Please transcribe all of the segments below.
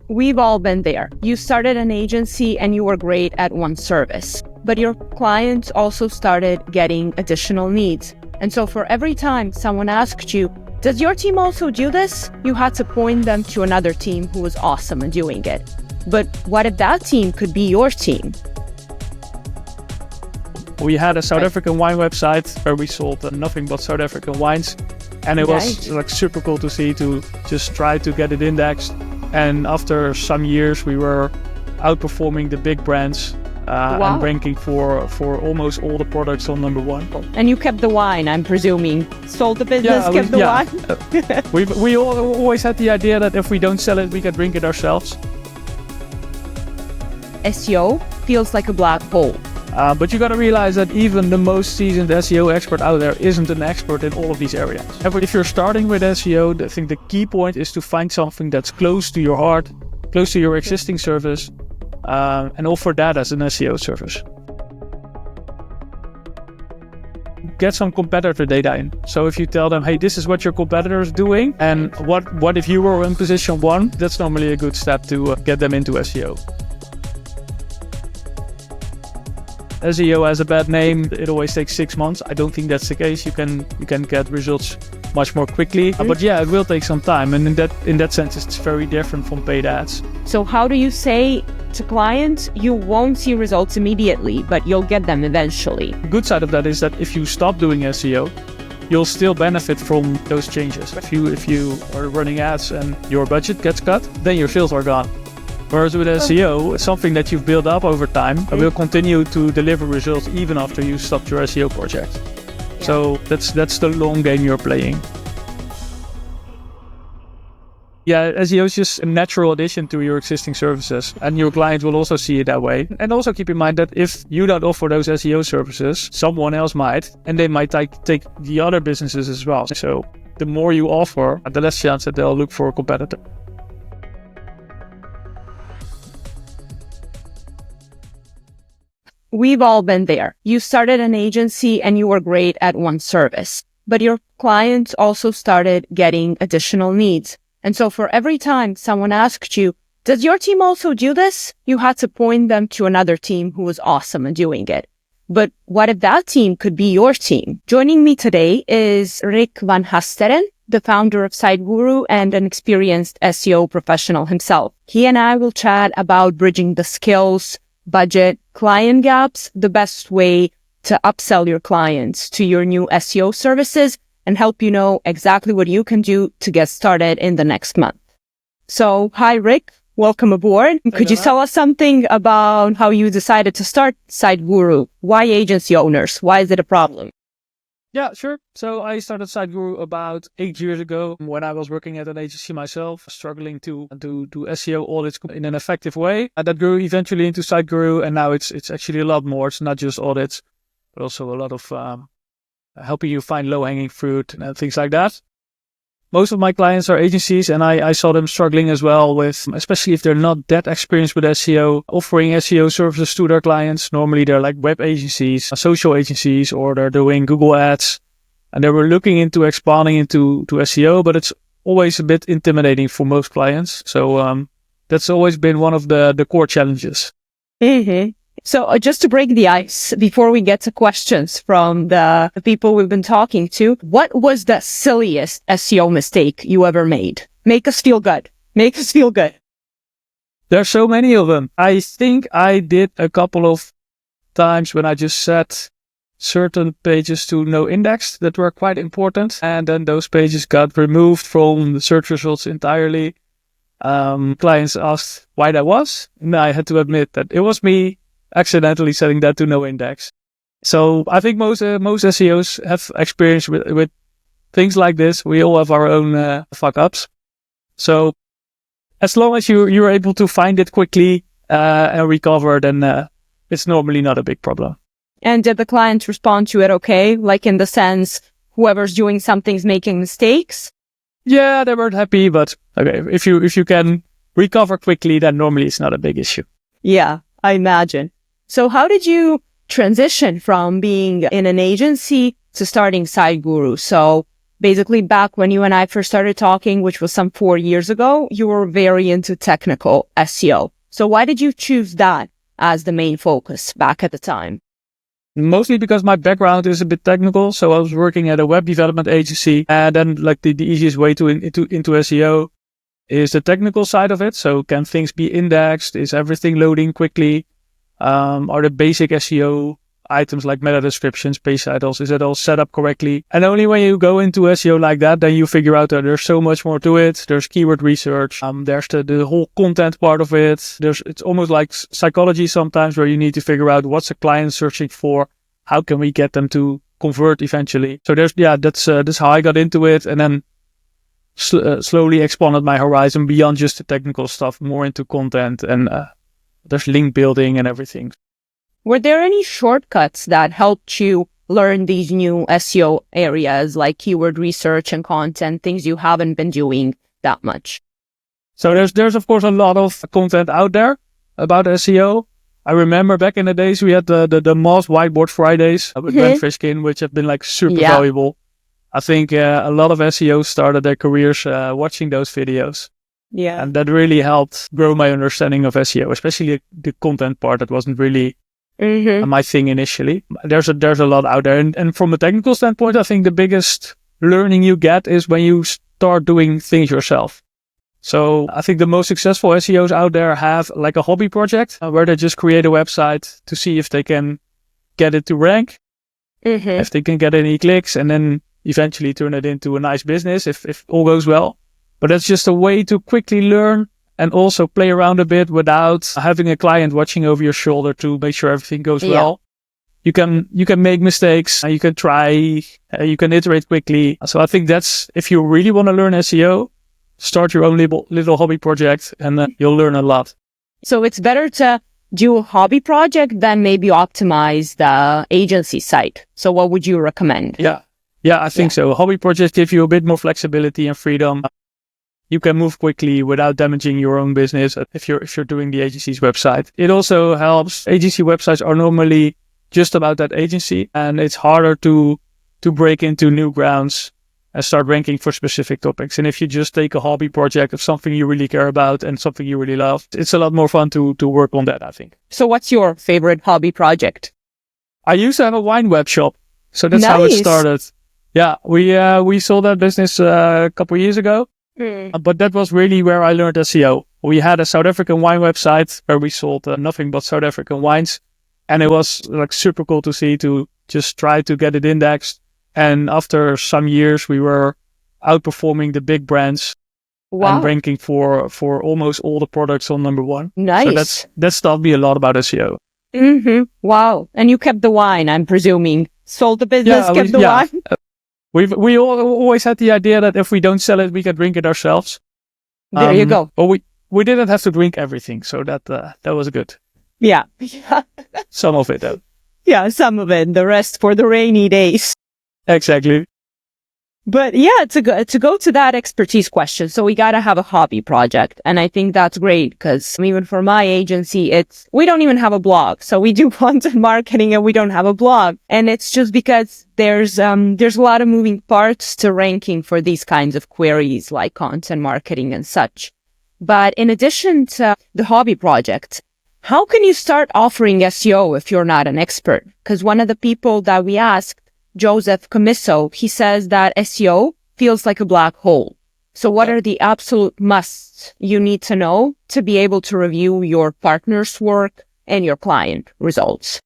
We've all been there. You started an agency and you were great at one service, but your clients also started getting additional needs. And so for every time someone asked you, does your team also do this? You had to point them to another team who was awesome at doing it. But what if that team could be your team? We had a South African wine website where we sold nothing but South African wines. And it was like super cool to see, to just try to get it indexed. And after some years, we were outperforming the big brands and ranking for almost all the products on number one. And you kept the wine, I'm presuming. Sold the business, kept the wine? We always had the idea that if we don't sell it, we can drink it ourselves. SEO feels like a black hole. But you got to realize that even the most seasoned SEO expert out there isn't an expert in all of these areas. If you're starting with SEO, I think the key point is to find something that's close to your heart, close to your existing service, and offer that as an SEO service. Get some competitor data in. So if you tell them, hey, this is what your competitor is doing, and what if you were in position 1, that's normally a good step to get them into SEO. SEO has a bad name. It always takes 6 months. I don't think that's the case. You can get results much more quickly. But yeah, it will take some time. And in that sense, it's very different from paid ads. So how do you say to clients, you won't see results immediately, but you'll get them eventually? The good side of that is that if you stop doing SEO, you'll still benefit from those changes. If you are running ads and your budget gets cut, then your sales are gone. Whereas with SEO, it's something that you've built up over time and will continue to deliver results even after you stopped your SEO project. Yeah. So that's the long game you're playing. Yeah, SEO is just a natural addition to your existing services, and your client will also see it that way. And also keep in mind that if you don't offer those SEO services, someone else might, and they might take the other businesses as well. So the more you offer, the less chance that they'll look for a competitor. We've all been there. You started an agency and you were great at one service, but your clients also started getting additional needs. And so for every time someone asked you, does your team also do this? You had to point them to another team who was awesome at doing it. But what if that team could be your team? Joining me today is Rick van Haasteren, the founder of SiteGuru and an experienced SEO professional himself. He and I will chat about bridging the skills, budget, client gaps, the best way to upsell your clients to your new SEO services, and help you know exactly what you can do to get started in the next month. So, hi, Rick. Welcome aboard. Could you tell us something about how you decided to start SiteGuru? Why agency owners? Why is it a problem? Yeah, sure. So I started SiteGuru about 8 years ago when I was working at an agency myself, struggling to do SEO audits in an effective way. And that grew eventually into SiteGuru, and now it's actually a lot more. It's not just audits, but also a lot of helping you find low-hanging fruit and things like that. Most of my clients are agencies, and I saw them struggling as well with, especially if they're not that experienced with SEO, offering SEO services to their clients. Normally they're like web agencies, social agencies, or they're doing Google ads, and they were looking into expanding into SEO, but it's always a bit intimidating for most clients. So that's always been one of the core challenges. Mm-hmm. So just to break the ice, before we get to questions from the people we've been talking to, what was the silliest SEO mistake you ever made? Make us feel good. Make us feel good. There's so many of them. I think I did a couple of times when I just set certain pages to no index that were quite important, and then those pages got removed from the search results entirely. Clients asked why that was, and I had to admit that it was me accidentally setting that to no index. So I think most SEOs have experience with things like this. We all have our own fuck ups. So as long as you're able to find it quickly and recover, then it's normally not a big problem. And did the client respond to it okay? Like in the sense, whoever's doing something's making mistakes? Yeah, they weren't happy, but okay, if you can recover quickly, then normally it's not a big issue. Yeah, I imagine. So how did you transition from being in an agency to starting SiteGuru? So basically back when you and I first started talking, which was some 4 years ago, you were very into technical SEO. So why did you choose that as the main focus back at the time? Mostly because my background is a bit technical. So I was working at a web development agency, and then like the easiest way into SEO is the technical side of it. So can things be indexed? Is everything loading quickly? Are the basic SEO items like meta descriptions, page titles, is it all set up correctly? And only when you go into SEO like that, then you figure out that there's so much more to it. There's keyword research. There's the whole content part of it. It's almost like psychology sometimes, where you need to figure out what's a client searching for. How can we get them to convert eventually? So that's how I got into it. And then slowly expanded my horizon beyond just the technical stuff, more into content, and there's link building and everything. Were there any shortcuts that helped you learn these new SEO areas like keyword research and content, things you haven't been doing that much? So there's of course a lot of content out there about SEO. I remember back in the days we had the Moz Whiteboard Fridays with Ben Fishkin, which have been like super valuable. I think a lot of SEOs started their careers watching those videos. Yeah. And that really helped grow my understanding of SEO, especially the content part that wasn't really my thing initially. There's a lot out there. And from a technical standpoint, I think the biggest learning you get is when you start doing things yourself. So I think the most successful SEOs out there have like a hobby project where they just create a website to see if they can get it to rank, if they can get any clicks, and then eventually turn it into a nice business if all goes well. But that's just a way to quickly learn and also play around a bit without having a client watching over your shoulder to make sure everything goes well. You can make mistakes, you can try, you can iterate quickly. So I think that's, if you really want to learn SEO, start your own little hobby project, and you'll learn a lot. So it's better to do a hobby project than maybe optimize the agency site. So what would you recommend? Yeah, I think so. Hobby projects give you a bit more flexibility and freedom. You can move quickly without damaging your own business if you're doing the agency's website. It also helps. Agency websites are normally just about that agency, and it's harder to break into new grounds and start ranking for specific topics. And if you just take a hobby project of something you really care about and something you really love, it's a lot more fun to work on that, I think. So what's your favorite hobby project? I used to have a wine web shop, so that's how it started. Yeah, we sold that business a couple of years ago. But that was really where I learned SEO. We had a South African wine website where we sold nothing but South African wines. And it was like super cool to see, to just try to get it indexed. And after some years, we were outperforming the big brands and ranking for almost all the products on number one. Nice. So that's taught me a lot about SEO. Wow. And you kept the wine, I'm presuming. Sold the business, kept the wine? We always had the idea that if we don't sell it, we can drink it ourselves. There you go. But we didn't have to drink everything, so that was good. Yeah. Some of it, though. Yeah, some of it. The rest for the rainy days. Exactly. But yeah, to go to that expertise question, so we gotta have a hobby project. And I think that's great because even for my agency, we don't even have a blog. So we do content marketing and we don't have a blog. And it's just because there's a lot of moving parts to ranking for these kinds of queries like content marketing and such. But in addition to the hobby project, how can you start offering SEO if you're not an expert? Because one of the people that we asked, Joseph Comiso, he says that SEO feels like a black hole. So what are the absolute musts you need to know to be able to review your partner's work and your client results?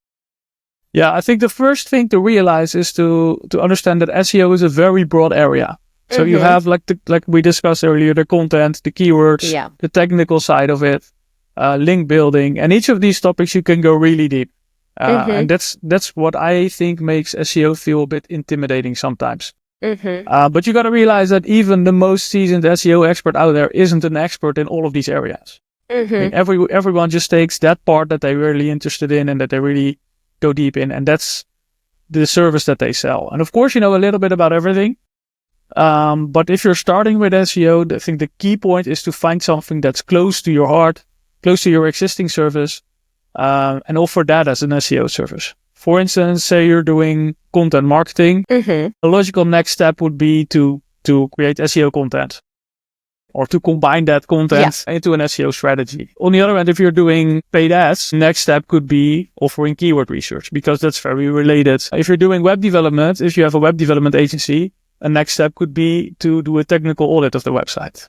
Yeah, I think the first thing to realize is to understand that SEO is a very broad area. So you have like we discussed earlier, the content, the keywords, the technical side of it, link building, and each of these topics you can go really deep. And that's what I think makes SEO feel a bit intimidating sometimes. But you got to realize that even the most seasoned SEO expert out there isn't an expert in all of these areas. I mean, everyone just takes that part that they're really interested in and that they really go deep in, and that's the service that they sell. And of course, you know a little bit about everything. But if you're starting with SEO, I think the key point is to find something that's close to your heart, close to your existing service, and offer that as an SEO service. For instance, say you're doing content marketing. A logical next step would be to create SEO content or to combine that content into an SEO strategy. On the other hand, if you're doing paid ads, next step could be offering keyword research because that's very related. If you're doing web development, if you have a web development agency, a next step could be to do a technical audit of the website.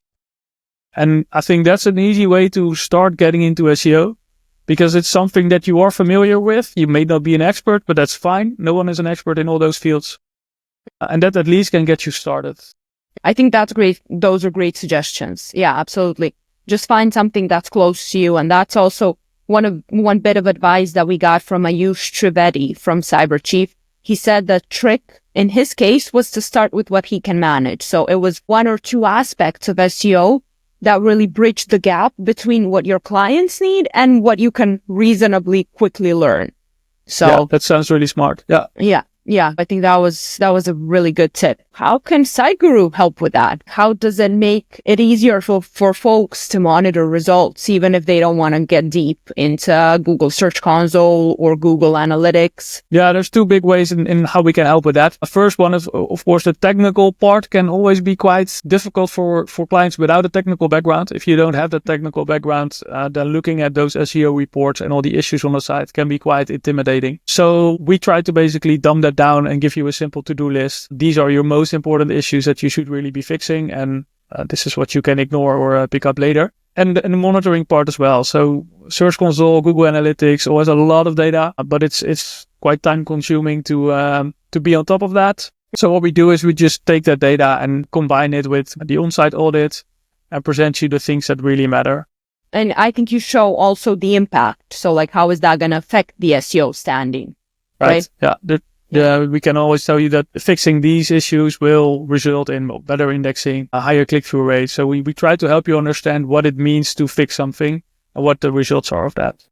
And I think that's an easy way to start getting into SEO because it's something that you are familiar with. You may not be an expert, but that's fine. No one is an expert in all those fields. And that at least can get you started. I think that's great. Those are great suggestions. Yeah, absolutely. Just find something that's close to you. And that's also one bit of advice that we got from Ayush Trivedi from CyberChief. He said the trick in his case was to start with what he can manage. So it was one or two aspects of SEO that really bridge the gap between what your clients need and what you can reasonably quickly learn. So yeah, that sounds really smart. Yeah. I think that was a really good tip. How can SiteGuru help with that? How does it make it easier for folks to monitor results, even if they don't want to get deep into Google Search Console or Google Analytics? Yeah, there's two big ways in how we can help with that. The first one is, of course, the technical part can always be quite difficult for clients without a technical background. If you don't have the technical background, then looking at those SEO reports and all the issues on the site can be quite intimidating. So we try to basically dumb that down and give you a simple to-do list. These are your most important issues that you should really be fixing, and this is what you can ignore or pick up later. And the monitoring part as well. So Search Console, Google Analytics always a lot of data, but it's quite time consuming to be on top of that. So what we do is we just take that data and combine it with the on-site audit and present you the things that really matter. And I think you show also the impact. So like, how is that going to affect the SEO standing? Right? Yeah, we can always tell you that fixing these issues will result in better indexing, a higher click-through rate. So we try to help you understand what it means to fix something and what the results are of that.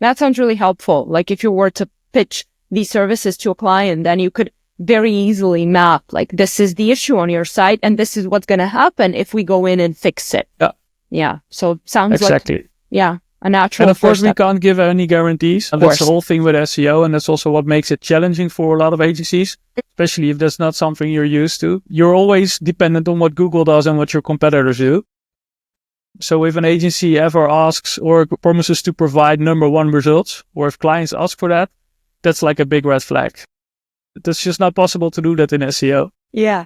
That sounds really helpful. Like if you were to pitch these services to a client, then you could very easily map, like, this is the issue on your site and this is what's going to happen if we go in and fix it. Yeah. So sounds exactly. Like, a natural. And of course, we can't give any guarantees. And that's the whole thing with SEO. And that's also what makes it challenging for a lot of agencies, especially if that's not something you're used to. You're always dependent on what Google does and what your competitors do. So if an agency ever asks or promises to provide number one results, or if clients ask for that, that's like a big red flag. That's just not possible to do that in SEO. Yeah.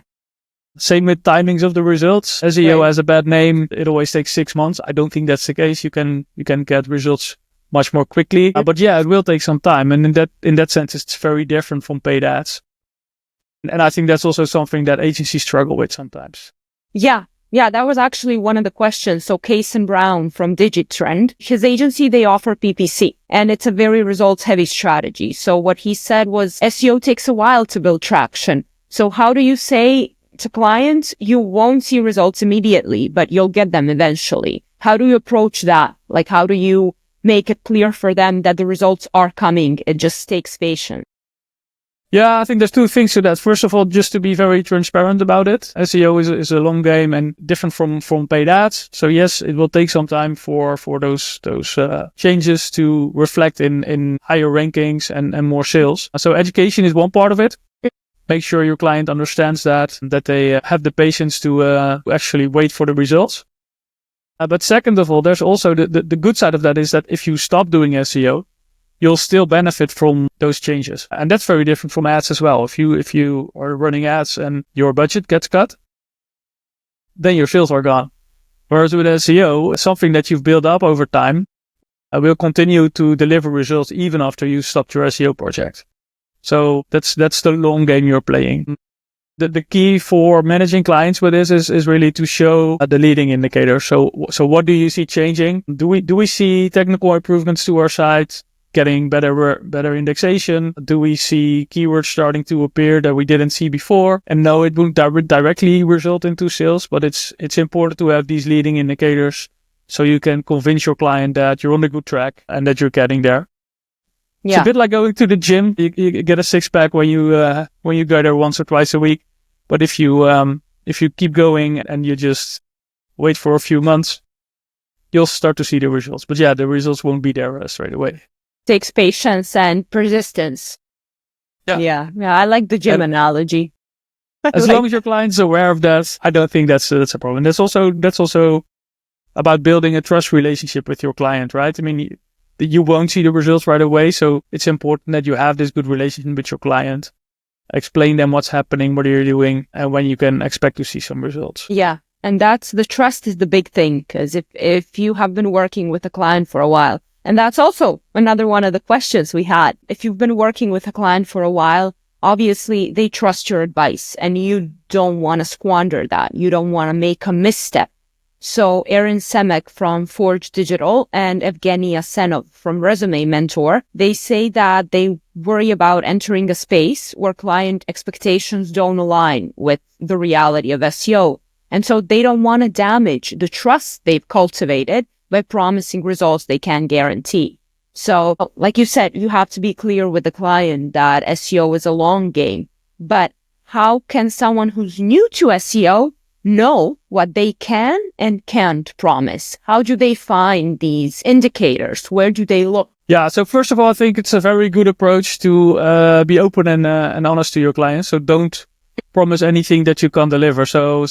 Same with timings of the results. SEO has a bad name. It always takes 6 months. I don't think that's the case. You can get results much more quickly. But yeah, it will take some time. And in that sense, it's very different from paid ads. And I think that's also something that agencies struggle with sometimes. Yeah, that was actually one of the questions. So Kason Brown from DigiTrend, his agency, they offer PPC, and it's a very results-heavy strategy. So what he said was SEO takes a while to build traction. So how do you say to clients, you won't see results immediately, but you'll get them eventually? How do you approach that? Like, how do you make it clear for them that the results are coming? It just takes patience. Yeah, I think there's two things to that. First of all, just to be very transparent about it. SEO is a long game and different from paid ads. So yes, it will take some time for those changes to reflect in higher rankings and more sales. So education is one part of it. Make sure your client understands that they have the patience to actually wait for the results. But second of all, there's also the good side of that is that if you stop doing SEO, you'll still benefit from those changes. And that's very different from ads as well. If you are running ads and your budget gets cut, then your sales are gone. Whereas with SEO, something that you've built up over time will continue to deliver results even after you stopped your SEO project. So that's the long game you're playing. The key for managing clients with this is really to show the leading indicators. So what do you see changing? Do we see technical improvements to our site, getting better indexation? Do we see keywords starting to appear that we didn't see before? And no, it won't directly result into sales, but it's important to have these leading indicators so you can convince your client that you're on the good track and that you're getting there. Yeah. It's a bit like going to the gym. You get a six-pack when you go there once or twice a week. But if you keep going and you just wait for a few months, you'll start to see the results. But yeah, the results won't be there straight away. Takes patience and persistence. Yeah. I like the gym analogy. As long as your client's aware of that, I don't think that's a problem. That's also about building a trust relationship with your client, right? I mean, you won't see the results right away, so it's important that you have this good relationship with your client. Explain them what's happening, what you're doing, and when you can expect to see some results. Yeah. And that's the trust is the big thing, because if you have been working with a client for a while, and that's also another one of the questions we had. If you've been working with a client for a while, obviously they trust your advice and you don't want to squander that. You don't want to make a misstep. So Aaron Semek from Forge Digital and Evgeny Asenov from Resume Mentor, they say that they worry about entering a space where client expectations don't align with the reality of SEO. And so they don't want to damage the trust they've cultivated by promising results they can't guarantee. So like you said, you have to be clear with the client that SEO is a long game. But how can someone who's new to SEO know what they can and can't promise? How do they find these indicators? Where do they look? Yeah, so first of all, I think it's a very good approach to be open and honest to your clients. So don't promise anything that you can't deliver. So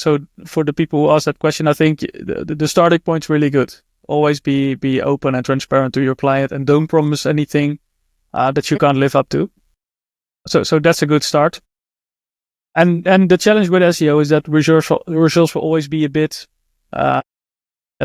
for the people who ask that question, I think the starting point's really good. Always be open and transparent to your client, and don't promise anything that you can't live up to. So that's a good start. And the challenge with SEO is that results will always be a bit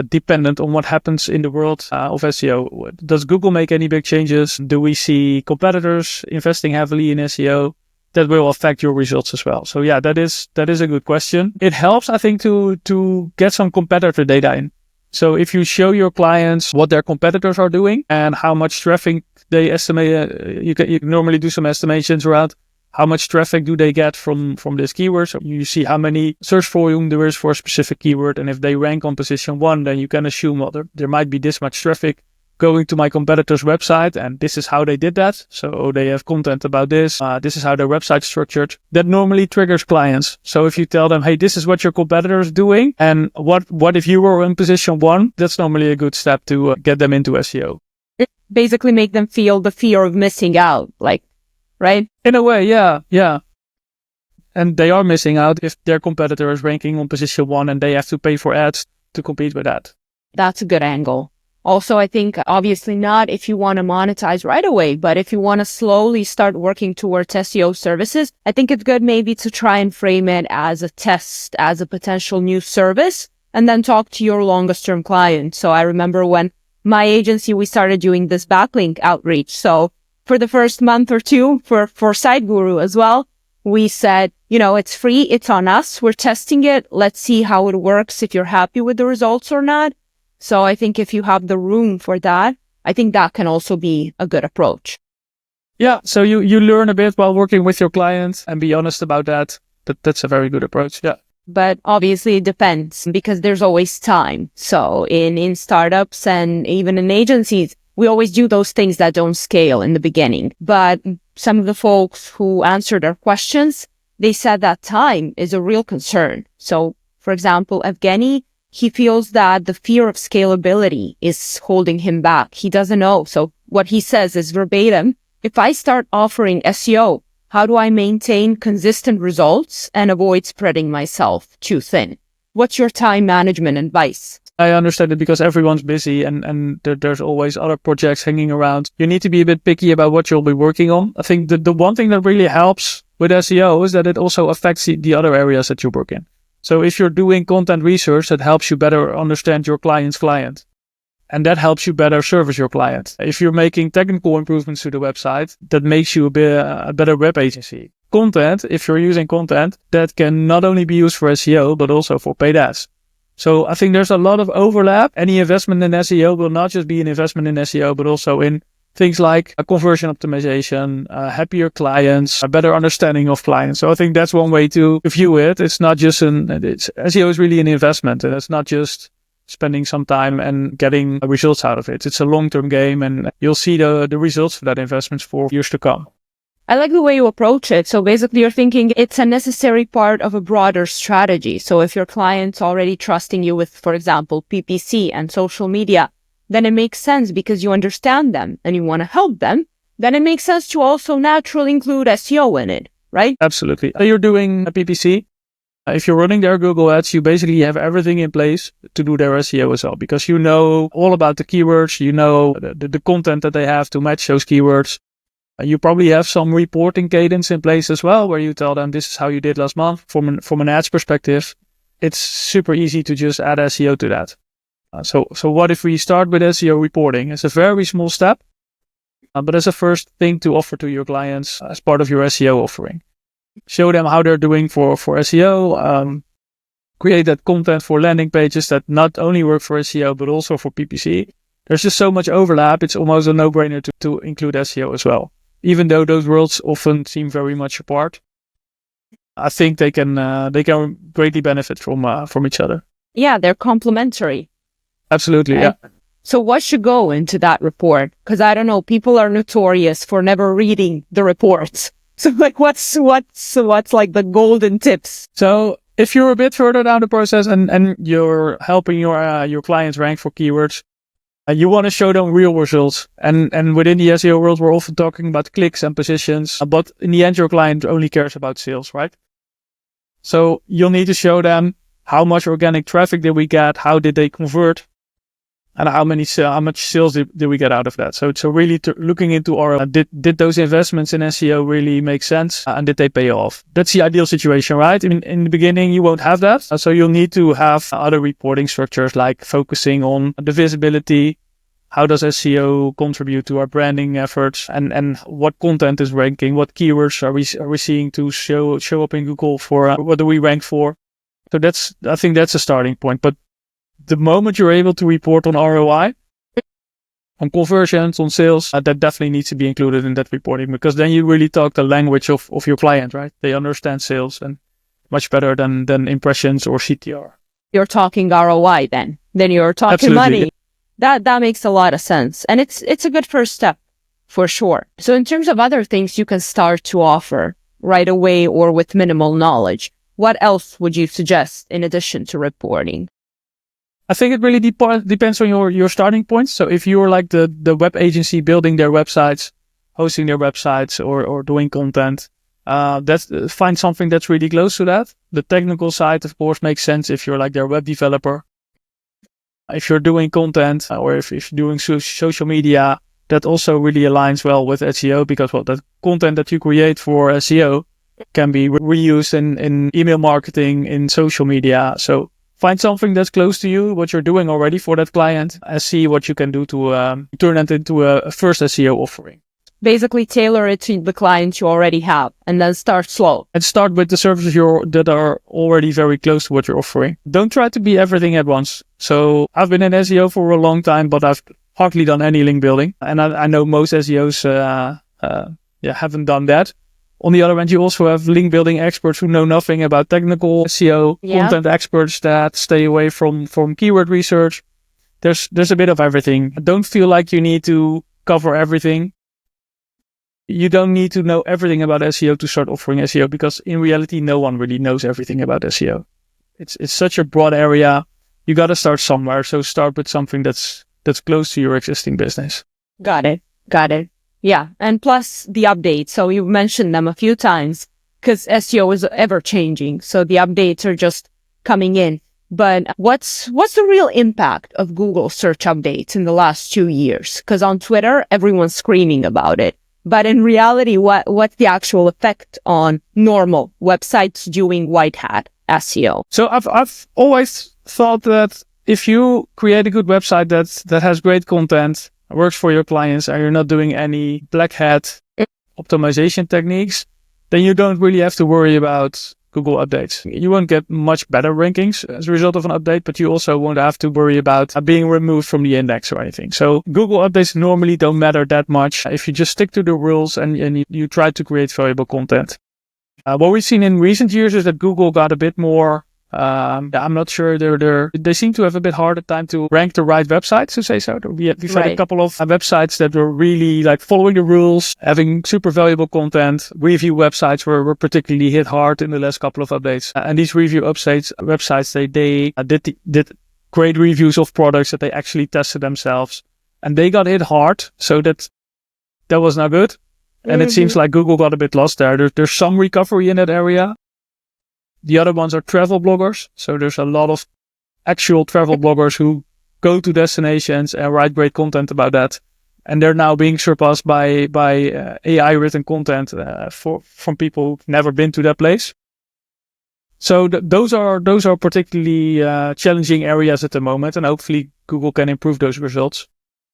dependent on what happens in the world of SEO. Does Google make any big changes? Do we see competitors investing heavily in SEO? That will affect your results as well. So yeah, that is a good question. It helps, I think, to get some competitor data in. So if you show your clients what their competitors are doing and how much traffic they estimate, you can normally do some estimations around how much traffic do they get from this keyword. So you see how many search volume there is for a specific keyword. And if they rank on position 1, then you can assume, well, there might be this much traffic going to my competitor's website, and this is how they did that. So they have content about this. This is how their website's structured. That normally triggers clients. So if you tell them, hey, this is what your competitor is doing, and what if you were in position 1, that's normally a good step to get them into SEO. Basically make them feel the fear of missing out, like, right? In a way, yeah. And they are missing out if their competitor is ranking on position 1 and they have to pay for ads to compete with that. That's a good angle. Also, I think obviously not if you want to monetize right away, but if you want to slowly start working towards SEO services, I think it's good maybe to try and frame it as a test, as a potential new service, and then talk to your longest term client. So I remember when my agency, we started doing this backlink outreach. So for the first month or two for SiteGuru as well, we said, it's free. It's on us. We're testing it. Let's see how it works, if you're happy with the results or not. So I think if you have the room for that, I think that can also be a good approach. Yeah. So you learn a bit while working with your clients and be honest about that. That's a very good approach. Yeah. But obviously it depends because there's always time. So in startups and even in agencies, we always do those things that don't scale in the beginning. But some of the folks who answered our questions, they said that time is a real concern. So for example, Evgeny, he feels that the fear of scalability is holding him back. He doesn't know. So what he says is verbatim, if I start offering SEO, how do I maintain consistent results and avoid spreading myself too thin? What's your time management advice? I understand it because everyone's busy and there's always other projects hanging around. You need to be a bit picky about what you'll be working on. I think the one thing that really helps with SEO is that it also affects the other areas that you work in. So if you're doing content research, that helps you better understand your client's client. And that helps you better service your client. If you're making technical improvements to the website, that makes you a better web agency. Content, if you're using content, that can not only be used for SEO, but also for paid ads. So I think there's a lot of overlap. Any investment in SEO will not just be an investment in SEO, but also in things like a conversion optimization, happier clients, a better understanding of clients. So I think that's one way to view it. It's not just SEO is really an investment, and it's not just spending some time and getting results out of it. It's a long-term game, and you'll see the results of that investment for years to come. I like the way you approach it. So basically you're thinking it's a necessary part of a broader strategy. So if your client's already trusting you with, for example, PPC and social media, then it makes sense because you understand them and you want to help them. then it makes sense to also naturally include SEO in it, right? Absolutely. So you're doing a PPC. If you're running their Google ads, you basically have everything in place to do their SEO as well, because you know all about the keywords, you know the content that they have to match those keywords. You probably have some reporting cadence in place as well, where you tell them this is how you did last month. From an ads perspective, it's super easy to just add SEO to that. So what if we start with SEO reporting? It's a very small step, but as a first thing to offer to your clients as part of your SEO offering. Show them how they're doing for SEO, create that content for landing pages that not only work for SEO, but also for PPC. There's just so much overlap. It's almost a no-brainer to include SEO as well. Even though those worlds often seem very much apart, I think they can greatly benefit from each other. Yeah, they're complementary. Absolutely, right? yeah. So what should go into that report? Because I don't know, people are notorious for never reading the reports. So like, what's like the golden tips? So if you're a bit further down the process and you're helping your clients rank for keywords, you want to show them real results. And within the SEO world, we're often talking about clicks and positions, but in the end, your client only cares about sales, right? So you'll need to show them how much organic traffic did we get, how did they convert, and how much sales did we get out of that. So really looking into did those investments in SEO really make sense, and did they pay off? That's the ideal situation, right? I mean, in the beginning, you won't have that. So you'll need to have other reporting structures, like focusing on the visibility. How does SEO contribute to our branding efforts, and what content is ranking? What keywords are we seeing to show up in Google for? What do we rank for? So I think that's a starting point. But the moment you're able to report on ROI, on conversions, on sales, that definitely needs to be included in that reporting, because then you really talk the language of your client, right? They understand sales and much better than impressions or CTR. You're talking ROI then you're talking Absolutely. Money. That makes a lot of sense. And it's a good first step for sure. So in terms of other things you can start to offer right away or with minimal knowledge, what else would you suggest in addition to reporting? I think it really depends on your starting points. So if you're like the web agency building their websites, hosting their websites, or doing content, find something that's really close to that. The technical side, of course, makes sense if you're like their web developer. If you're doing content, or if you're doing social media, that also really aligns well with SEO, because the content that you create for SEO can be reused in email marketing, in social media. So find something that's close to you, what you're doing already for that client, and see what you can do to turn it into a first SEO offering. Basically tailor it to the clients you already have, and then start slow. And start with the services that are already very close to what you're offering. Don't try to be everything at once. So I've been in SEO for a long time, but I've hardly done any link building. And I know most SEOs haven't done that. On the other hand, you also have link building experts who know nothing about technical SEO, content experts that stay away from keyword research. There's a bit of everything. Don't feel like you need to cover everything. You don't need to know everything about SEO to start offering SEO, because in reality, no one really knows everything about SEO. It's such a broad area. You got to start somewhere. So start with something that's close to your existing business. Got it. Yeah. And plus the updates. So you've mentioned them a few times, because SEO is ever changing. So the updates are just coming in. But what's the real impact of Google search updates in the last 2 years? Because on Twitter, everyone's screaming about it. But in reality, what's the actual effect on normal websites doing white hat SEO? So I've always thought that if you create a good website that has great content, works for your clients, and you're not doing any black hat optimization techniques, then you don't really have to worry about Google updates. You won't get much better rankings as a result of an update, but you also won't have to worry about being removed from the index or anything. So Google updates normally don't matter that much if you just stick to the rules and you try to create valuable content. What we've seen in recent years is that Google got a bit more, I'm not sure, they seem to have a bit harder time to rank the right websites, to say so. We've had a couple of websites that were really like following the rules, having super valuable content. Review websites were particularly hit hard in the last couple of updates. And these review websites, they did great reviews of products that they actually tested themselves. And they got hit hard, so that that was not good. And it seems like Google got a bit lost there. There's some recovery in that area. The other ones are travel bloggers. So there's a lot of actual travel bloggers who go to destinations and write great content about that. And they're now being surpassed by AI written content from people who've never been to that place. So those are particularly challenging areas at the moment, and hopefully Google can improve those results,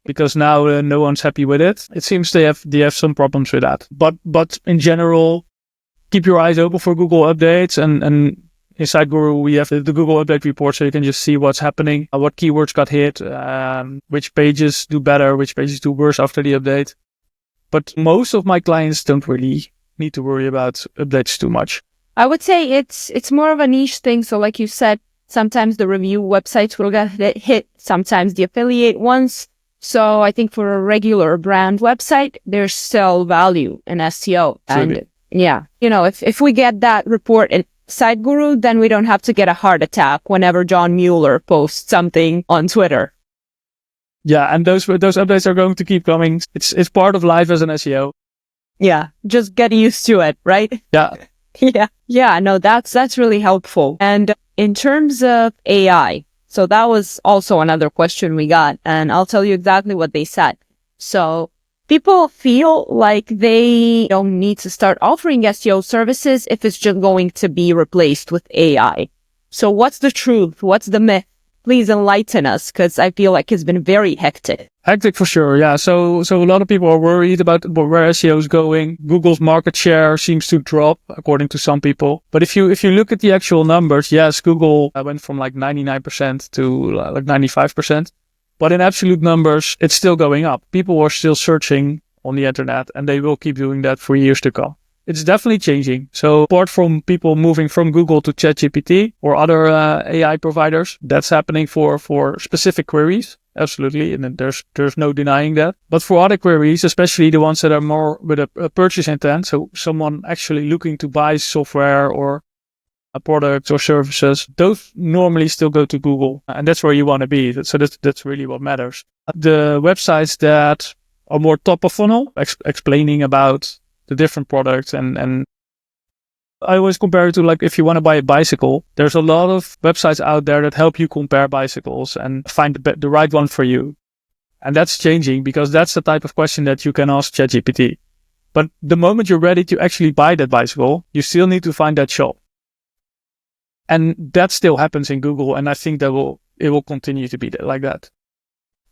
because now no one's happy with it. It seems they have some problems with that. But in general, keep your eyes open for Google updates, and in SiteGuru we have the Google update report, so you can just see what's happening, what keywords got hit, which pages do better, which pages do worse after the update. But most of my clients don't really need to worry about updates too much. I would say it's more of a niche thing. So like you said, sometimes the review websites will get hit, sometimes the affiliate ones. So I think for a regular brand website, there's still value in SEO. And yeah, if we get that report in SiteGuru, then we don't have to get a heart attack whenever John Mueller posts something on Twitter. Yeah, and those updates are going to keep coming. It's part of life as an SEO. Yeah, just get used to it, right? Yeah. Yeah, no, that's really helpful. And in terms of AI, so that was also another question we got, and I'll tell you exactly what they said. So people feel like they don't need to start offering SEO services if it's just going to be replaced with AI. So what's the truth? What's the myth? Please enlighten us, because I feel like it's been very hectic. Hectic for sure, yeah. So a lot of people are worried about where SEO is going. Google's market share seems to drop, according to some people. But if you look at the actual numbers, yes, Google went from like 99% to like 95%. But in absolute numbers, it's still going up. People are still searching on the internet, and they will keep doing that for years to come. It's definitely changing. So apart from people moving from Google to ChatGPT or other AI providers, that's happening for specific queries. Absolutely. And then there's no denying that. But for other queries, especially the ones that are more with a purchase intent, so someone actually looking to buy software or a product or services, those normally still go to Google. And that's where you want to be. So that's really what matters. The websites that are more top of funnel, explaining about the different products, and I always compare it to, like, if you want to buy a bicycle, there's a lot of websites out there that help you compare bicycles and find the right one for you. And that's changing, because that's the type of question that you can ask ChatGPT. But the moment you're ready to actually buy that bicycle, you still need to find that shop. And that still happens in Google, and I think it will continue to be like that.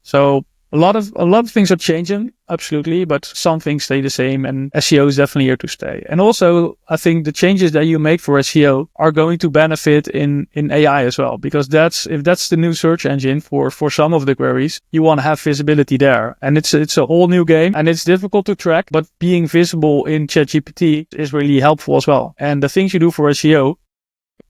So a lot of things are changing, absolutely, but some things stay the same, and SEO is definitely here to stay. And also, I think the changes that you make for SEO are going to benefit in AI as well, because if that's the new search engine for some of the queries, you want to have visibility there. And it's a whole new game, and it's difficult to track, but being visible in ChatGPT is really helpful as well. And the things you do for SEO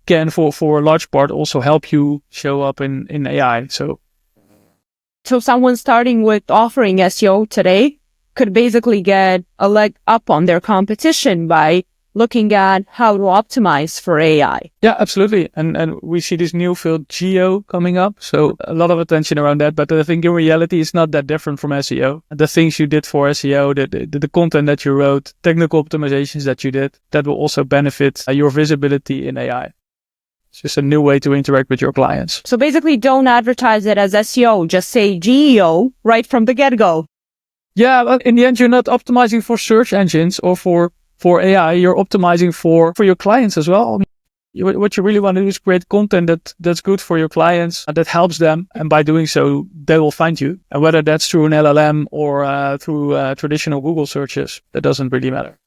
can, for a large part, also help you show up in AI. So someone starting with offering SEO today could basically get a leg up on their competition by looking at how to optimize for AI. Yeah, absolutely. And we see this new field, geo, coming up. So a lot of attention around that. But I think in reality, it's not that different from SEO. The things you did for SEO, the content that you wrote, technical optimizations that you did, that will also benefit your visibility in AI. It's just a new way to interact with your clients. So basically, don't advertise it as SEO. Just say GEO right from the get-go. Yeah, but in the end, you're not optimizing for search engines or for AI. You're optimizing for your clients as well. What you really want to do is create content that's good for your clients, that helps them. And by doing so, they will find you. And whether that's through an LLM or through traditional Google searches, that doesn't really matter.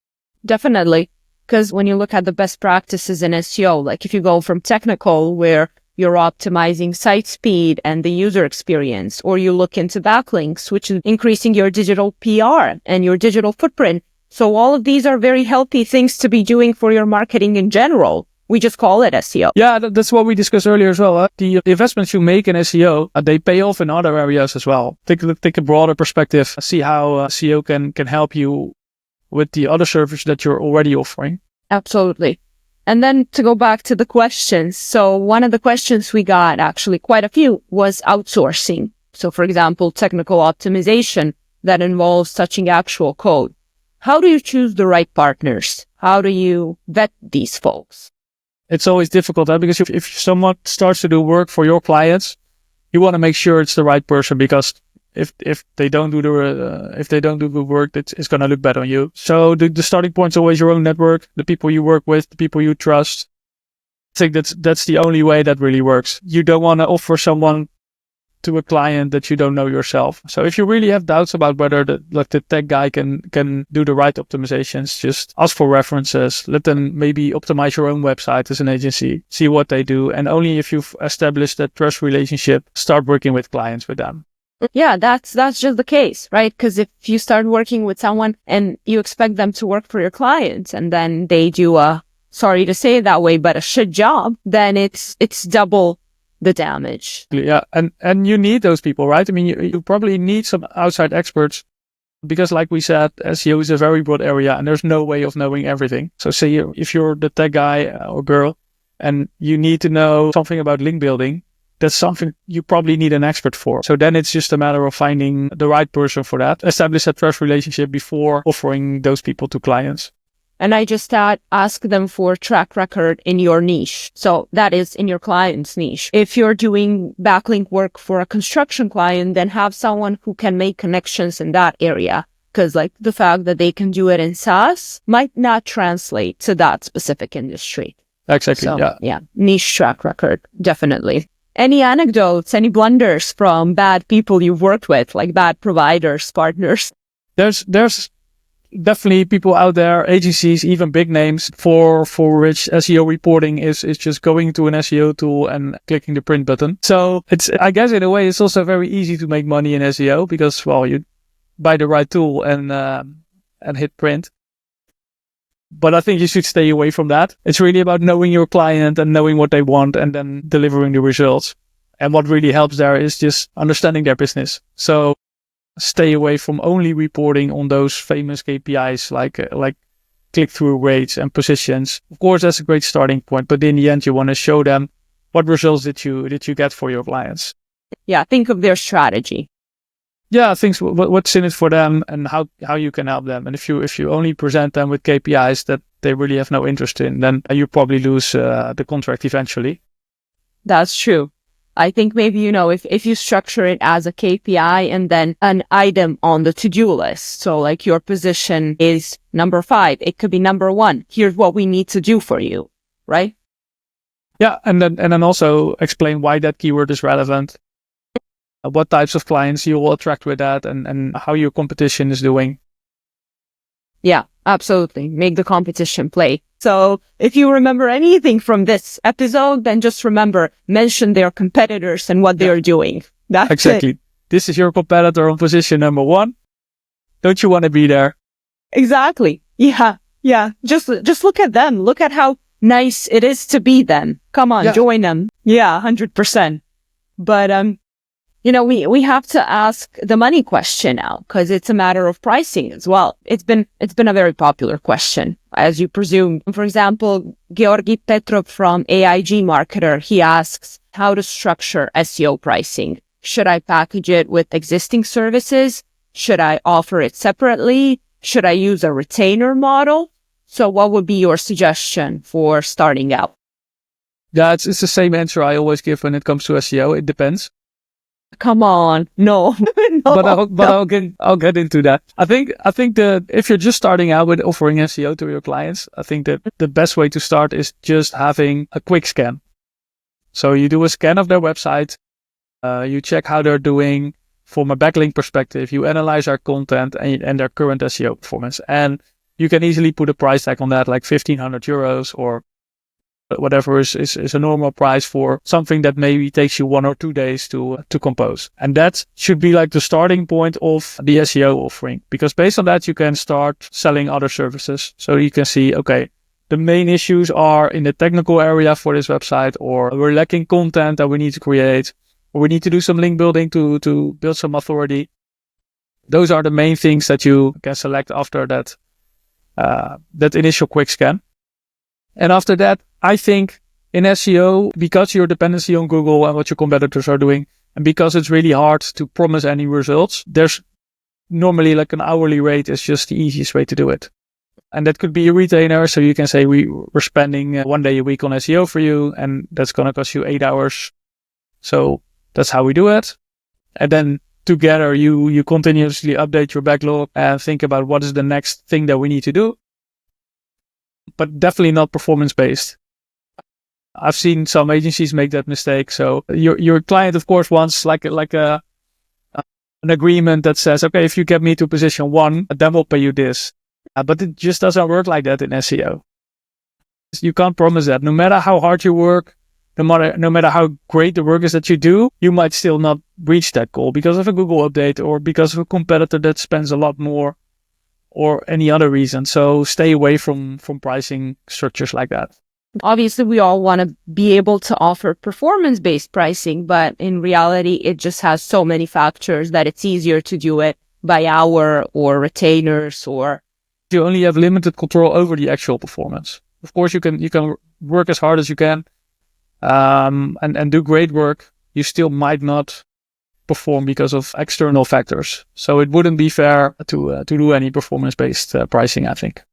Definitely. Because when you look at the best practices in SEO, like if you go from technical, where you're optimizing site speed and the user experience, or you look into backlinks, which is increasing your digital PR and your digital footprint. So all of these are very healthy things to be doing for your marketing in general. We just call it SEO. Yeah, that's what we discussed earlier as well. The investments you make in SEO, they pay off in other areas as well. Take a broader perspective, see how SEO can help you with the other service that you're already offering. Absolutely. And then to go back to the questions. So one of the questions we got, actually quite a few, was outsourcing. So for example, technical optimization that involves touching actual code. How do you choose the right partners? How do you vet these folks? It's always difficult, because if someone starts to do work for your clients, you want to make sure it's the right person, because if they don't do the work, it's going to look bad on you. So the starting point is always your own network, the people you work with, the people you trust. I think that's the only way that really works. You don't want to offer someone to a client that you don't know yourself. So if you really have doubts about whether the tech guy can do the right optimizations, just ask for references. Let them maybe optimize your own website as an agency, see what they do. And only if you've established that trust relationship, start working with clients with them. Yeah, that's just the case, right? Because if you start working with someone and you expect them to work for your clients and then they do sorry to say it that way, but a shit job, then it's double the damage. Yeah, and you need those people, right? I mean, you probably need some outside experts, because like we said, SEO is a very broad area and there's no way of knowing everything. So say if you're the tech guy or girl and you need to know something about link building, that's something you probably need an expert for. So then it's just a matter of finding the right person for that. Establish a trust relationship before offering those people to clients. And I just ask them for track record in your niche. So that is in your client's niche. If you're doing backlink work for a construction client, then have someone who can make connections in that area. Because like the fact that they can do it in SaaS might not translate to that specific industry. Exactly. So, yeah. Niche track record, definitely. Any anecdotes, any blunders from bad people you've worked with, like bad providers, partners? There's definitely people out there, agencies, even big names, for which SEO reporting is just going to an SEO tool and clicking the print button. So I guess in a way, it's also very easy to make money in SEO because, well, you buy the right tool and hit print. But I think you should stay away from that. It's really about knowing your client and knowing what they want and then delivering the results. And what really helps there is just understanding their business. So stay away from only reporting on those famous KPIs like click-through rates and positions. Of course, that's a great starting point, but in the end, you want to show them what results did you get for your clients. Yeah, think of their strategy. Yeah, things what's in it for them and how you can help them. And if you only present them with KPIs that they really have no interest in, then you probably lose the contract eventually. That's true. I think maybe, if you structure it as a KPI and then an item on the to-do list. So like your position is number 5. It could be number 1. Here's what we need to do for you, right? Yeah. And then also explain why that keyword is relevant, what types of clients you will attract with that and how your competition is doing. Yeah, absolutely. Make the competition play. So if you remember anything from this episode, then just remember, mention their competitors and what they're doing. That's exactly. It. This is your competitor on position number 1. Don't you want to be there? Exactly. Yeah. Just look at them. Look at how nice it is to be them. Come on, join them. Yeah, 100%. But, we have to ask the money question now because it's a matter of pricing as well. It's been a very popular question, as you presume. For example, Georgi Petrov from AIG Marketer, he asks how to structure SEO pricing. Should I package it with existing services? Should I offer it separately? Should I use a retainer model? So what would be your suggestion for starting out? Yeah, it's the same answer I always give when it comes to SEO. It depends. Come on, no. I'll get into that. I think that if you're just starting out with offering SEO to your clients, I think that the best way to start is just having a quick scan. So you do a scan of their website, you check how they're doing from a backlink perspective, you analyze their content and their current SEO performance, and you can easily put a price tag on that, like 1,500 euros or whatever is a normal price for something that maybe takes you 1 or 2 days to compose. And that should be like the starting point of the SEO offering, because based on that, you can start selling other services. So you can see, okay, the main issues are in the technical area for this website, or we're lacking content that we need to create, or we need to do some link building to build some authority. Those are the main things that you can select after that initial quick scan. And after that, I think in SEO, because your dependency on Google and what your competitors are doing, and because it's really hard to promise any results, there's normally like an hourly rate is just the easiest way to do it. And that could be a retainer. So you can say we're spending 1 day a week on SEO for you, and that's going to cost you 8 hours. So that's how we do it. And then together you continuously update your backlog and think about what is the next thing that we need to do. But definitely not performance based. I've seen some agencies make that mistake. So your client, of course, wants like an agreement that says, okay, if you get me to position 1, then we'll pay you this. But it just doesn't work like that in SEO. You can't promise that. No matter how hard you work, no matter how great the work is that you do, you might still not reach that goal because of a Google update or because of a competitor that spends a lot more or any other reason. So stay away from pricing structures like that. Obviously, we all want to be able to offer performance-based pricing, but in reality, it just has so many factors that it's easier to do it by hour or retainers or... You only have limited control over the actual performance. Of course, you can work as hard as you can and do great work. You still might not perform because of external factors. So it wouldn't be fair to do any performance-based pricing, I think.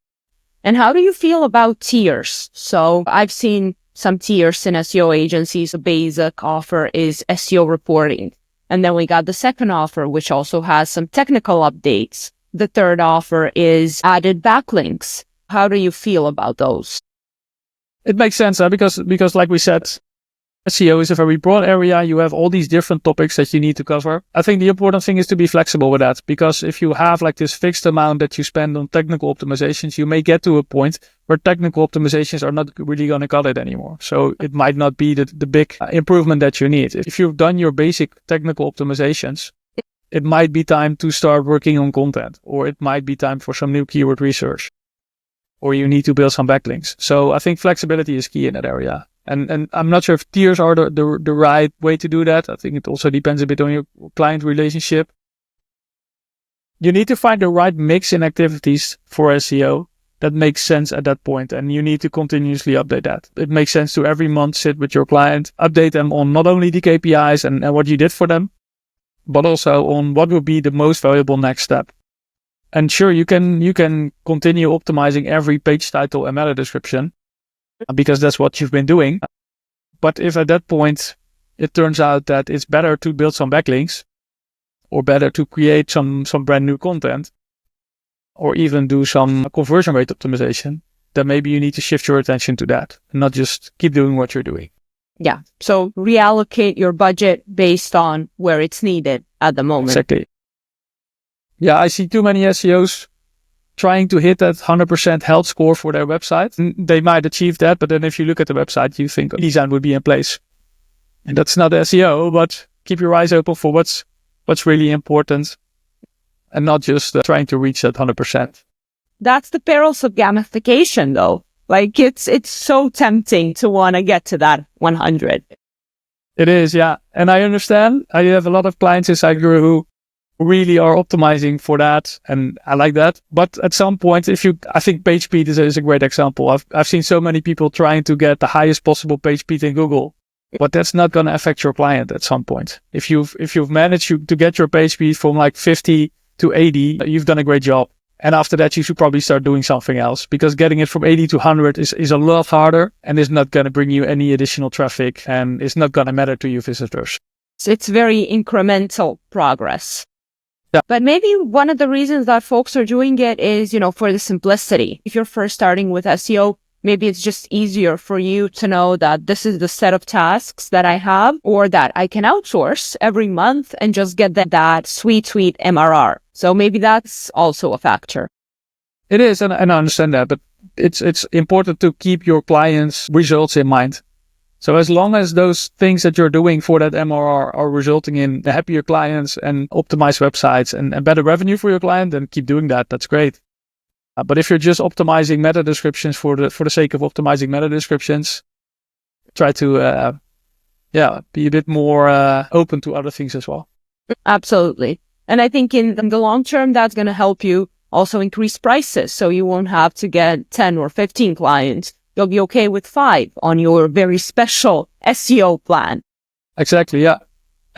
And how do you feel about tiers? So I've seen some tiers in SEO agencies. The basic offer is SEO reporting. And then we got the second offer, which also has some technical updates. The third offer is added backlinks. How do you feel about those? It makes sense because like we said, SEO is a very broad area. You have all these different topics that you need to cover. I think the important thing is to be flexible with that, because if you have like this fixed amount that you spend on technical optimizations, you may get to a point where technical optimizations are not really going to cut it anymore. So it might not be the big improvement that you need. If you've done your basic technical optimizations, it might be time to start working on content, or it might be time for some new keyword research, or you need to build some backlinks. So I think flexibility is key in that area. And I'm not sure if tiers are the right way to do that. I think it also depends a bit on your client relationship. You need to find the right mix in activities for SEO that makes sense at that point. And you need to continuously update that. It makes sense to every month sit with your client, update them on not only the KPIs and what you did for them, but also on what would be the most valuable next step. And sure, you can continue optimizing every page title and meta description, because that's what you've been doing. But if at that point it turns out that it's better to build some backlinks, or better to create some brand new content, or even do some conversion rate optimization, then maybe you need to shift your attention to that and not just keep doing what you're doing. Yeah. So reallocate your budget based on where it's needed at the moment. Exactly. Yeah, I see too many SEOs trying to hit that 100% health score for their website. They might achieve that, but then if you look at the website, you think design would be in place. And that's not SEO, but keep your eyes open for what's really important and not just trying to reach that 100%. That's the perils of gamification, though. Like it's so tempting to want to get to that 100. It is, yeah. And I understand. I have a lot of clients in SiteGuru who really are optimizing for that, and I like that. But at some point, I think page speed is a great example. I've seen so many people trying to get the highest possible page speed in Google, but that's not going to affect your client at some point. If you've managed to get your page speed from like 50 to 80, you've done a great job. And after that, you should probably start doing something else, because getting it from 80 to 100 is a lot harder and is not going to bring you any additional traffic, and it's not going to matter to your visitors. So it's very incremental progress. Yeah. But maybe one of the reasons that folks are doing it is, for the simplicity. If you're first starting with SEO, maybe it's just easier for you to know that this is the set of tasks that I have, or that I can outsource every month and just get that sweet MRR. So maybe that's also a factor. It is, and I understand that, but it's important to keep your clients' results in mind. So as long as those things that you're doing for that MRR are resulting in happier clients and optimized websites and better revenue for your client, then keep doing that. That's great. But if you're just optimizing meta descriptions for the sake of optimizing meta descriptions, try to be a bit more open to other things as well. Absolutely. And I think in the long term, that's going to help you also increase prices. So you won't have to get 10 or 15 clients. You'll be okay with 5 on your very special SEO plan. Exactly, yeah.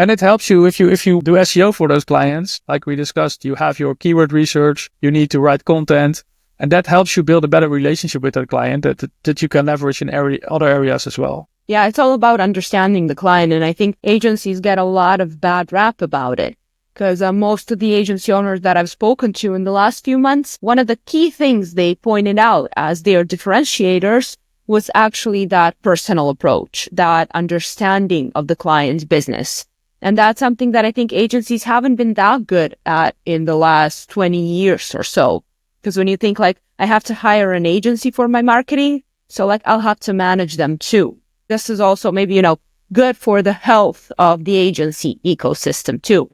And it helps you if you do SEO for those clients, like we discussed, you have your keyword research, you need to write content, and that helps you build a better relationship with that client that you can leverage in other areas as well. Yeah, it's all about understanding the client. And I think agencies get a lot of bad rap about it. Because most of the agency owners that I've spoken to in the last few months, one of the key things they pointed out as their differentiators was actually that personal approach, that understanding of the client's business. And that's something that I think agencies haven't been that good at in the last 20 years or so. Because when you think like, I have to hire an agency for my marketing, so like I'll have to manage them too. This is also maybe, good for the health of the agency ecosystem too.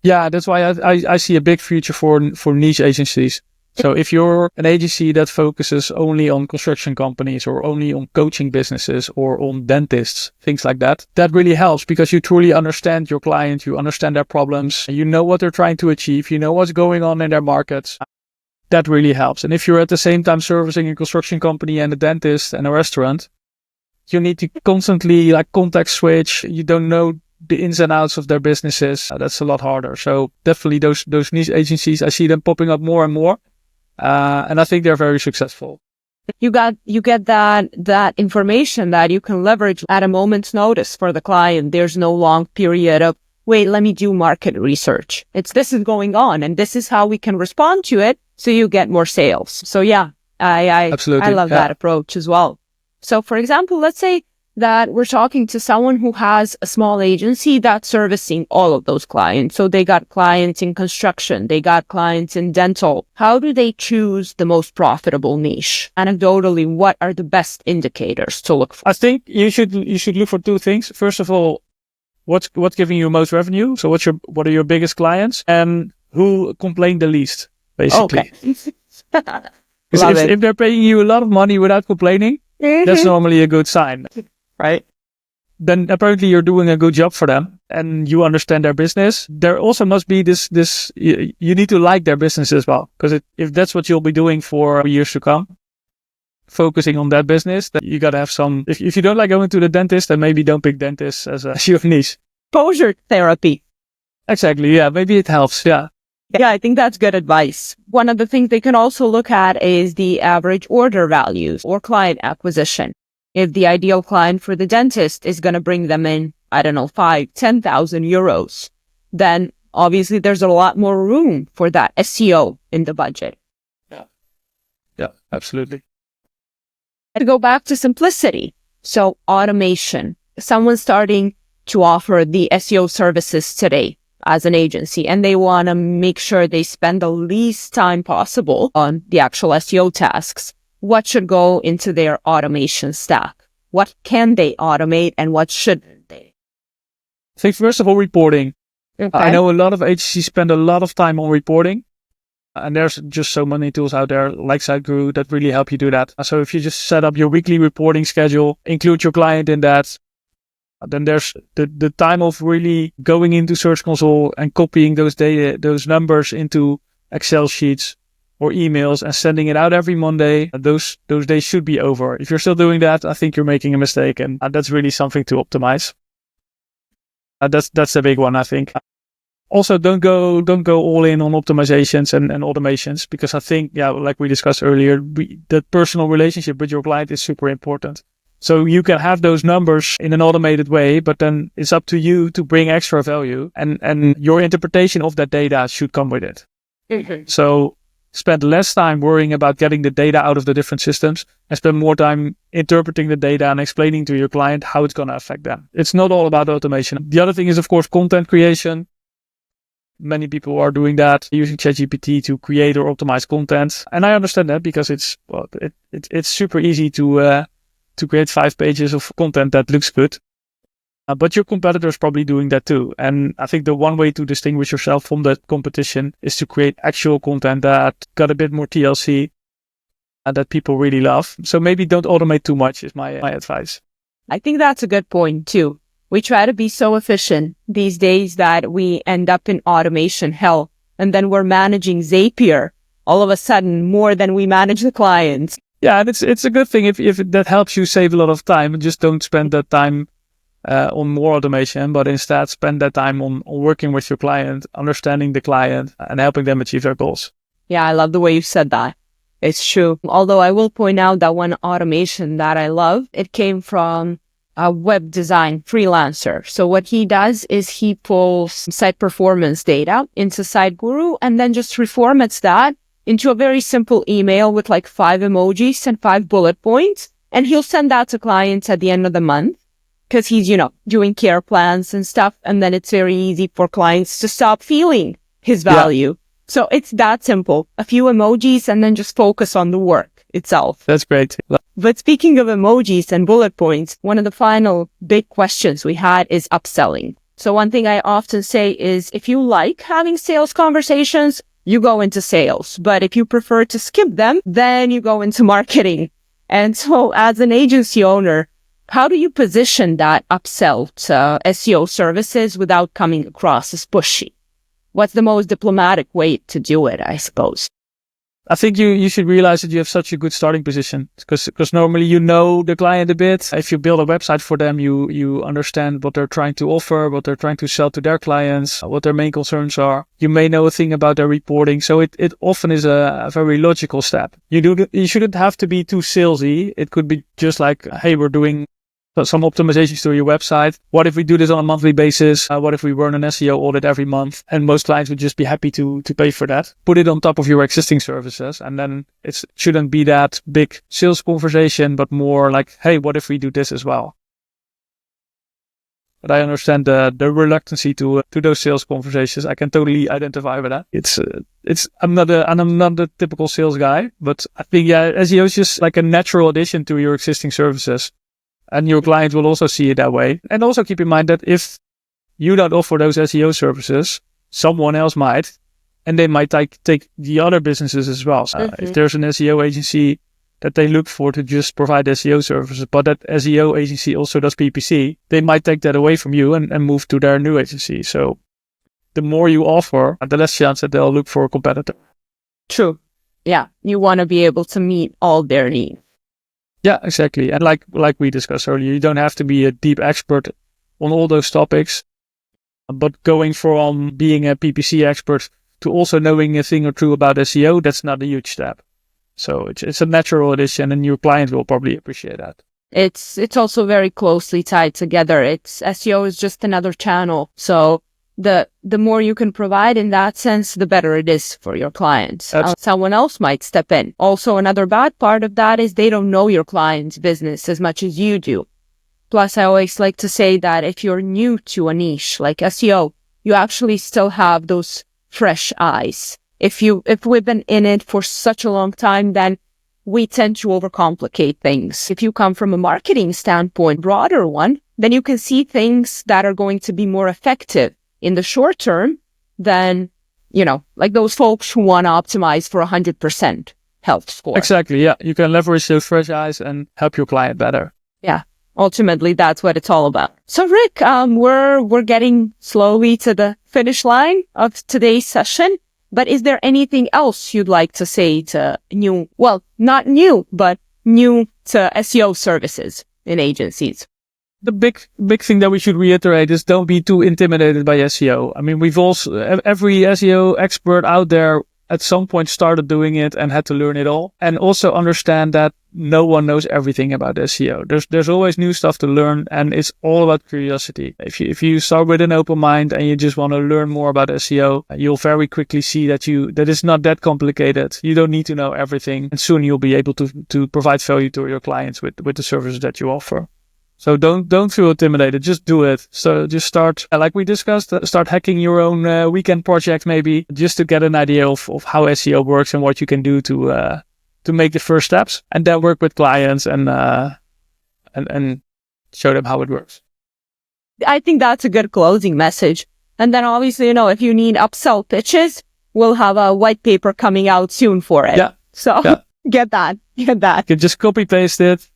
Yeah, that's why I see a big future for niche agencies. So if you're an agency that focuses only on construction companies or only on coaching businesses or on dentists, things like that, that really helps because you truly understand your client, you understand their problems, you know what they're trying to achieve, you know what's going on in their markets. That really helps. And if you're at the same time servicing a construction company and a dentist and a restaurant, you need to constantly context switch. You don't know the ins and outs of their businesses. That's a lot harder. So definitely those niche agencies, I see them popping up more and more. And I think they're very successful. You get that information that you can leverage at a moment's notice for the client. There's no long period of, wait, let me do market research. This is going on and this is how we can respond to it. So you get more sales. So yeah, I love that approach as well. So for example, let's say that we're talking to someone who has a small agency that's servicing all of those clients. So they got clients in construction, they got clients in dental. How do they choose the most profitable niche? Anecdotally, what are the best indicators to look for? I think you should look for two things. First of all, what's giving you most revenue? So what are your biggest clients and who complain the least, basically. Okay. if they're paying you a lot of money without complaining, that's normally a good sign. Right. Then apparently you're doing a good job for them and you understand their business. There also must be this you need to like their business as well. Because if that's what you'll be doing for years to come, focusing on that business, then you got to have some, if you don't like going to the dentist, then maybe don't pick dentists as your niche. Exposure therapy. Exactly. Yeah. Maybe it helps. Yeah. Yeah, I think that's good advice. One of the things they can also look at is the average order values or client acquisition. If the ideal client for the dentist is going to bring them in, 5,000-10,000 euros, then obviously there's a lot more room for that SEO in the budget. Yeah, absolutely. To go back to simplicity. So automation, someone starting to offer the SEO services today as an agency, and they want to make sure they spend the least time possible on the actual SEO tasks. What should go into their automation stack? What can they automate and what shouldn't they? I think first of all, reporting. Okay. I know a lot of agencies spend a lot of time on reporting. And there's just so many tools out there like SiteGuru that really help you do that. So if you just set up your weekly reporting schedule, include your client in that, then there's the time of really going into Search Console and copying those data, those numbers into Excel sheets or emails and sending it out every Monday. Those days should be over. If you're still doing that, I think you're making a mistake, and that's really something to optimize. That's the big one, I think. Also, don't go all in on optimizations and automations, because I think, like we discussed earlier, that personal relationship with your client is super important. So you can have those numbers in an automated way, but then it's up to you to bring extra value, and your interpretation of that data should come with it. Mm-hmm. So spend less time worrying about getting the data out of the different systems and spend more time interpreting the data and explaining to your client how it's going to affect them. It's not all about automation. The other thing is, of course, content creation. Many people are doing that, using ChatGPT to create or optimize content. And I understand that, because it's super easy to create 5 pages of content that looks good. But your competitor is probably doing that too. And I think the one way to distinguish yourself from the competition is to create actual content that got a bit more TLC and that people really love. So maybe don't automate too much is my advice. I think that's a good point too. We try to be so efficient these days that we end up in automation hell. And then we're managing Zapier all of a sudden more than we manage the clients. Yeah, and it's a good thing if that helps you save a lot of time, and just don't spend that time on more automation, but instead spend that time on working with your client, understanding the client, and helping them achieve their goals. Yeah, I love the way you said that. It's true. Although I will point out that one automation that I love, it came from a web design freelancer. So what he does is he pulls site performance data into SiteGuru and then just reformats that into a very simple email with like 5 emojis and 5 bullet points. And he'll send that to clients at the end of the month because he's, doing care plans and stuff. And then it's very easy for clients to stop feeling his value. Yeah. So it's that simple. A few emojis and then just focus on the work itself. That's great. But speaking of emojis and bullet points, one of the final big questions we had is upselling. So one thing I often say is if you like having sales conversations, you go into sales. But if you prefer to skip them, then you go into marketing. And so as an agency owner, how do you position that upsell to SEO services without coming across as pushy? What's the most diplomatic way to do it, I suppose? I think you should realize that you have such a good starting position because normally you know the client a bit. If you build a website for them, you understand what they're trying to offer, what they're trying to sell to their clients, what their main concerns are. You may know a thing about their reporting. So it often is a very logical step. You shouldn't have to be too salesy. It could be just like, hey, we're doing some optimizations to your website. What if we do this on a monthly basis? What if we run an SEO audit every month? And most clients would just be happy to pay for that. Put it on top of your existing services. And then it shouldn't be that big sales conversation, but more like, hey, what if we do this as well? But I understand the reluctancy to those sales conversations. I can totally identify with that. I'm not a typical sales guy, but I think, SEO is just like a natural addition to your existing services. And your client will also see it that way. And also keep in mind that if you don't offer those SEO services, someone else might, and they might take the other businesses as well. So if there's an SEO agency that they look for to just provide SEO services, but that SEO agency also does PPC, they might take that away from you and move to their new agency. So the more you offer, the less chance that they'll look for a competitor. True. Yeah. You want to be able to meet all their needs. Yeah, exactly. And like we discussed earlier, you don't have to be a deep expert on all those topics, but going from being a PPC expert to also knowing a thing or two about SEO, that's not a huge step. So it's a natural addition and your client will probably appreciate that. It's also very closely tied together. SEO is just another channel. So the more you can provide in that sense, the better it is for your clients. Someone else might step in. Also, another bad part of that is they don't know your client's business as much as you do. Plus, I always like to say that if you're new to a niche like SEO, you actually still have those fresh eyes. If we've been in it for such a long time, then we tend to overcomplicate things. If you come from a marketing standpoint, broader one, then you can see things that are going to be more effective in the short term than, like those folks who want to optimize for 100% health score. Exactly. Yeah. You can leverage those fresh eyes and help your client better. Yeah. Ultimately, that's what it's all about. So Rick, we're getting slowly to the finish line of today's session, but is there anything else you'd like to say to not new, but new to SEO services in agencies? The big thing that we should reiterate is don't be too intimidated by SEO. I mean, every SEO expert out there at some point started doing it and had to learn it all. And also understand that no one knows everything about SEO. There's always new stuff to learn and it's all about curiosity. If you start with an open mind and you just want to learn more about SEO, you'll very quickly see that it's not that complicated. You don't need to know everything. And soon you'll be able to provide value to your clients with the services that you offer. So don't feel intimidated. Just do it. So just start, like we discussed, start hacking your own weekend project maybe, just to get an idea of how SEO works and what you can do to make the first steps, and then work with clients and show them how it works. I think that's a good closing message. And then obviously, if you need upsell pitches, we'll have a white paper coming out soon for it. Yeah. So get that. You can just copy paste it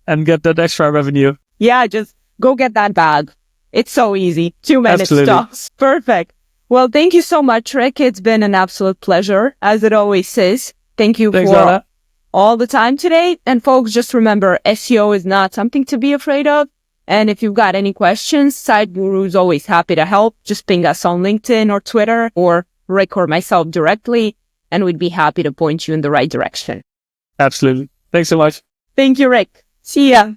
and get that extra revenue. Yeah, just go get that bag. It's so easy. 2 minutes tops. Perfect. Well, thank you so much, Rick. It's been an absolute pleasure, as it always is. Thank you Thanks, for Lana. all the time today. And folks, just remember, SEO is not something to be afraid of. And if you've got any questions, SiteGuru is always happy to help. Just ping us on LinkedIn or Twitter or Rick or myself directly, and we'd be happy to point you in the right direction. Absolutely. Thanks so much. Thank you, Rick. See ya.